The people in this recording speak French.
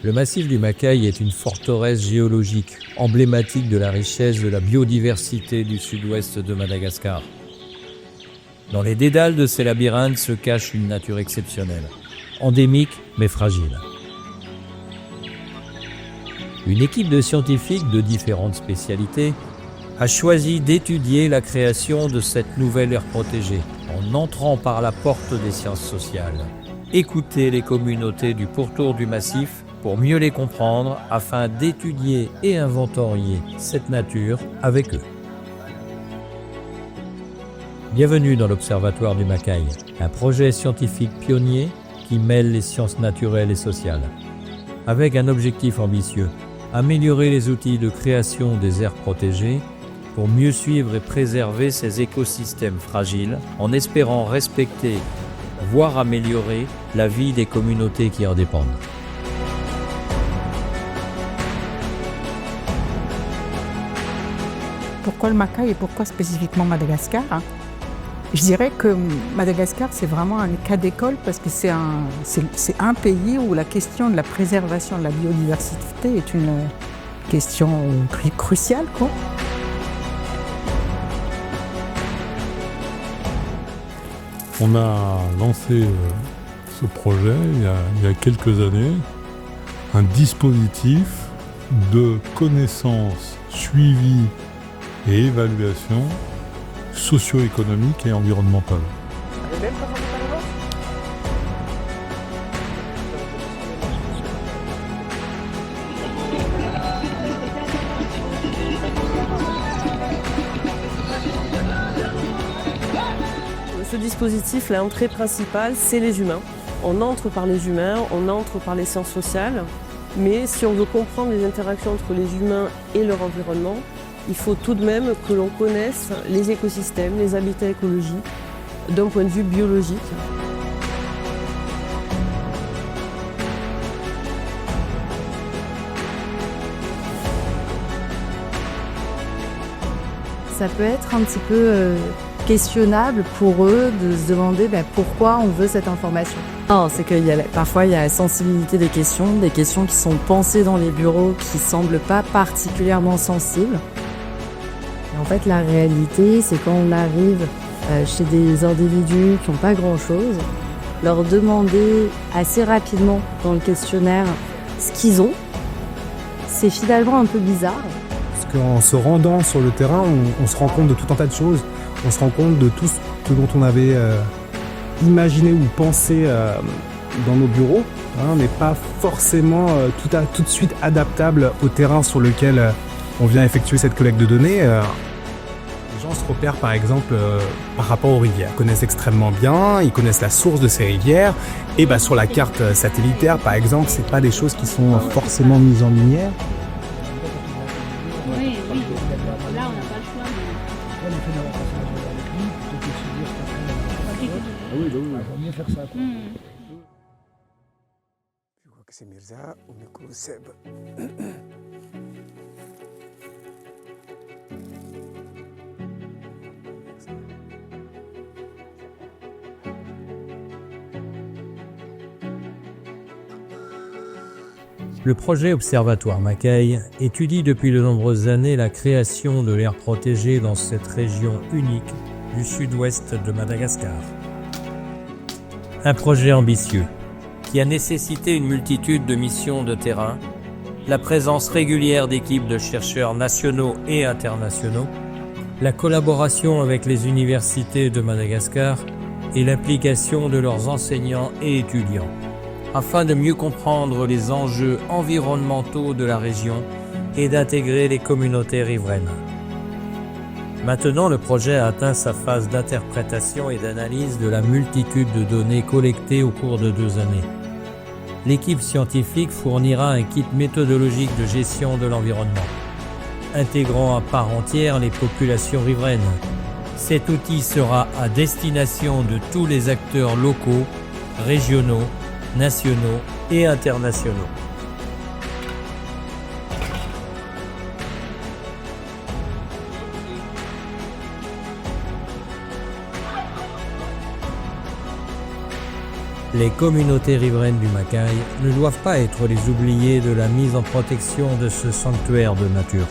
Le massif du Macaï est une forteresse géologique, emblématique de la richesse de la biodiversité du sud-ouest de Madagascar. Dans les dédales de ces labyrinthes se cache une nature exceptionnelle, endémique mais fragile. Une équipe de scientifiques de différentes spécialités a choisi d'étudier la création de cette nouvelle aire protégée en entrant par la porte des sciences sociales. Écouter les communautés du pourtour du massif pour mieux les comprendre afin d'étudier et inventorier cette nature avec eux. Bienvenue dans l'Observatoire du Macaï, un projet scientifique pionnier qui mêle les sciences naturelles et sociales. Avec un objectif ambitieux, améliorer les outils de création des aires protégées pour mieux suivre et préserver ces écosystèmes fragiles en espérant respecter, voire améliorer la vie des communautés qui en dépendent. Pourquoi le Macaï et pourquoi spécifiquement Madagascar ? Je dirais que Madagascar, c'est vraiment un cas d'école parce que c'est un pays où la question de la préservation de la biodiversité est une question cruciale, quoi. On a lancé ce projet il y a quelques années, un dispositif de connaissances, suivi et évaluation socio-économique et environnementale. Ce dispositif, l'entrée principale, c'est les humains. On entre par les humains, on entre par les sciences sociales, mais si on veut comprendre les interactions entre les humains et leur environnement, il faut tout de même que l'on connaisse les écosystèmes, les habitats écologiques, d'un point de vue biologique. Ça peut être un petit peu questionnable pour eux de se demander pourquoi on veut cette information. Non, c'est que parfois il y a la sensibilité des questions qui sont pensées dans les bureaux qui ne semblent pas particulièrement sensibles. Et en fait, la réalité, c'est quand on arrive chez des individus qui n'ont pas grand-chose, leur demander assez rapidement dans le questionnaire ce qu'ils ont, c'est finalement un peu bizarre. Parce qu'en se rendant sur le terrain, on se rend compte de tout un tas de choses. On se rend compte de tout ce dont on avait imaginé ou pensé dans nos bureaux, mais pas forcément tout de suite adaptable au terrain sur lequel on vient effectuer cette collecte de données. Les gens se repèrent par exemple par rapport aux rivières. Ils connaissent extrêmement bien, ils connaissent la source de ces rivières. Et sur la carte satellitaire par exemple, c'est pas des choses qui sont forcément mises en lumière. Oui, là on n'a pas le choix. Mieux faire ça, quoi. Je crois que c'est Mirza au micro Seb. Le projet Observatoire Macaï étudie depuis de nombreuses années la création de l'aire protégée dans cette région unique du sud-ouest de Madagascar. Un projet ambitieux qui a nécessité une multitude de missions de terrain, la présence régulière d'équipes de chercheurs nationaux et internationaux, la collaboration avec les universités de Madagascar et l'implication de leurs enseignants et étudiants, afin de mieux comprendre les enjeux environnementaux de la région et d'intégrer les communautés riveraines. Maintenant, le projet a atteint sa phase d'interprétation et d'analyse de la multitude de données collectées au cours de 2 années. L'équipe scientifique fournira un kit méthodologique de gestion de l'environnement, intégrant à part entière les populations riveraines. Cet outil sera à destination de tous les acteurs locaux, régionaux, nationaux et internationaux. Les communautés riveraines du Macaï ne doivent pas être les oubliées de la mise en protection de ce sanctuaire de nature.